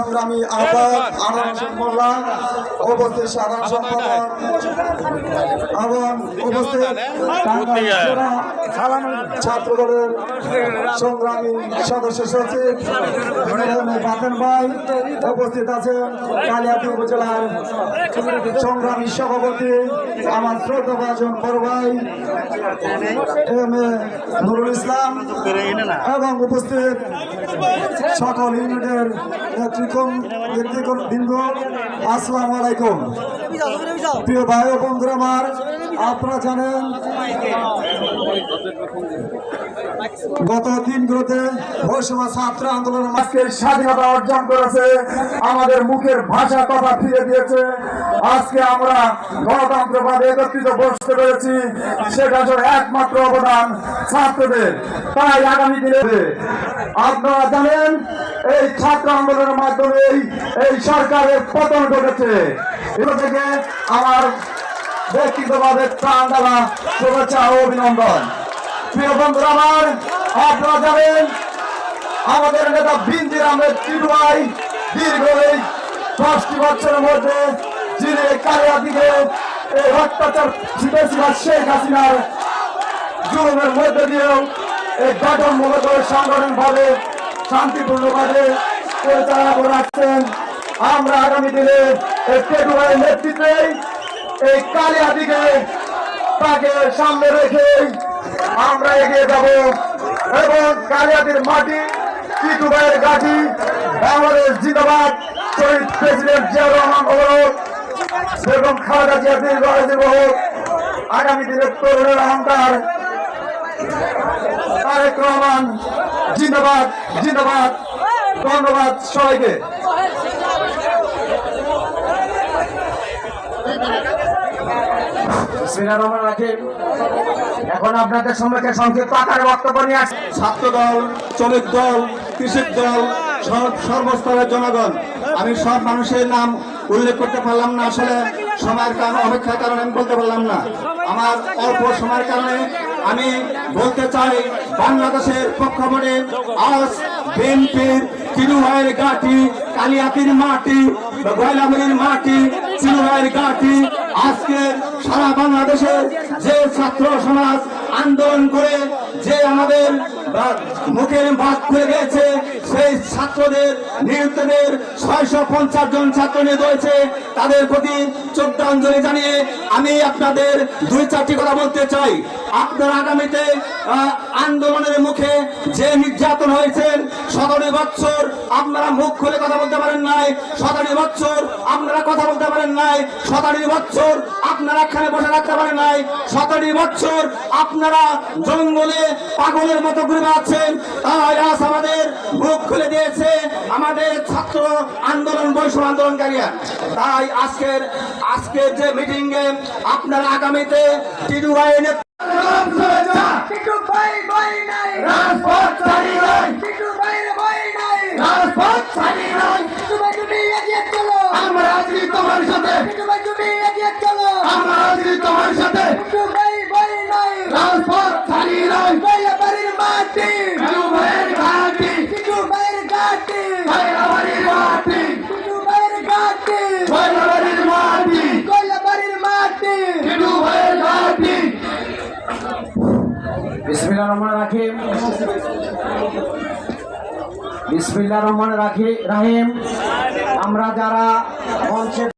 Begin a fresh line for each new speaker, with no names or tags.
সংগ্রামী আহ্বায়ক আনন্দ মোল্লা, উপস্থিত সাধারণ সম্পাদক এবং উপস্থিত ছাত্রদলের সংগ্রামী সদস্য সচিব বাতেন ভাই, উপস্থিত আছেন কালিয়াতি উপজেলার সংগ্রামী সভাপতি আমার শ্রদ্ধাভাজন বড় ভাই এম এ নুরুল ইসলাম এবং উপস্থিত সকল ইউনিটের নেতৃবৃন্দ, আসসালামু আলাইকুম। প্রিয় ভাই ও বন্ধুরা আমার, আপনারা জানেন গত দিনগুলোতে বৈষম্য ছাত্র আন্দোলনের আজকে স্বাধীনতা অর্জন করেছে, আমাদের মুখের ভাষা কথা ফিরে দিয়েছে। আজকে আমরা গণতন্ত্রবাদে একত্রিত বসতে পেরেছি, সেটা আসলে একমাত্র অবদান ছাত্রদের। তাই আগামী দিনে আপনারা জানেন এই ছাত্র আন্দোলনের মাধ্যমে এই সরকারের পতন ঘটেছে। এগুলো থেকে আমার ব্যক্তিগতভাবে প্রাণ ঢালা শুভেচ্ছা ও অভিনন্দন। প্রিয় বন্ধুরা আমার, আপনারা জানেন আমাদের নেতা বিনজির আহমেদ টিটু ভাই দীর্ঘ এই 10টি বছরের মধ্যে যিনি কালিয়াতিকে এই অত্যাচার শেখ হাসিনার জুলুমের মধ্যে দিয়েও এই গঠনমূলক সাংগঠনিকভাবে শান্তিপূর্ণভাবে পরিচালনা করে রাখছেন। আমরা আগামী দিনে এই টিটু ভাইয়ের নেতৃত্বে এই কালিয়াতিকে তাকে সামনে রেখে আমরা এগিয়ে যাব এবং কালিয়াতির মাটি টিটু ভাইয়ের গাঠি, বাংলাদেশ জিন্দাবাদ, শহীদ প্রেসিডেন্ট জিয়াউর রহমান অবরোধ এবং খালেদা জিয়া দীর্ঘজীবন, আগামী দিনের তরুণের অহংকার তারেক রহমান জিন্দাবাদ জিন্দাবাদ। ধন্যবাদ সবাইকে।
এখন আপনাদের সম্মুখে সংক্ষিপ্ত আকারে বক্তব্য নিয়ে আসছে
ছাত্র দল, শ্রমিক দল, কৃষক দল, সর্বস্তরের জনগণ। আমি সব মানুষের নাম উল্লেখ করতে পারলাম না, আসলে সময়ের কারণে, অপেক্ষার কারণে আমি বলতে পারলাম না। আমার অল্প সময়ের কারণে আমি বলতে চাই, বাংলাদেশের প্রেক্ষাপটে আজ বিএনপির টিটু ভাইয়ের ঘাঁটি, কালিয়াতির মাটি, গয়লামুড়ির মাটি, টিটু ভাইয়ের ঘাঁটি। আজকে সারা বাংলাদেশের যে ছাত্র সমাজ আন্দোলন করে যে আমাদের মুখে ভাগ করে গেছে, সেই ছাত্রদের নিহতদের 650 জন ছাত্র নিহত হয়েছে, তাদের প্রতি শ্রদ্ধাঞ্জলি জানিয়ে আমি আপনাদের 2-4টি কথা বলতে চাই। আপনারা আগামীতে আন্দোলনের মুখে যে নির্যাতন হয়েছেন, 17 বছর আপনারা মুখ খুলে কথা বলতে পারেন নাই, 17 বছর আপনারা কথা বলতে পারেন নাই, 17 বছর আপনারা এখানে বসে রাখতে পারেন নাই, 17 বছর আপনারা জঙ্গলে পাগলের মতো ঘুরে বেড়াচ্ছেন। তাই আজ আমাদের মুখ খুলে দিয়েছে আমাদের ছাত্র আন্দোলন, বৈষম্য আন্দোলনকারীরা। তাই আজকের যে মিটিং এ আপনারা আগামীতে টিটু ভাইয়ের
টিটু ভাই বই নাই, রাজপথ ছাড়ি নাই, টিটু ভাইয়ের বই নাই, রাজপথ ছাড়ি নাই। টিটু ভাই তুমি এগিয়ে চলো, আমরা আছি তোমার সাথে। টিটু ভাই তুমি এগিয়ে চলো, আমরা আছি তোমার সাথে। টিটু ভাই বই নাই, রাজপথ ছাড়ি নাই। গয়লাবাড়ির মাটি, টিটু ভাইয়ের ঘাঁটি, টিটু ভাইয়ের ঘাঁটি, গয়লাবাড়ির মাটি, টিটু ভাইয়ের ঘাঁটি, গয়লাবাড়ির মাটি, গয়লাবাড়ির মাটি, টিটু ভাইয়ের ঘাঁটি।
বিসমিল্লাহির রহমানির রহিম। বিসমিল্লাহির রহমানির রহিম। আমরা যারা মঞ্চে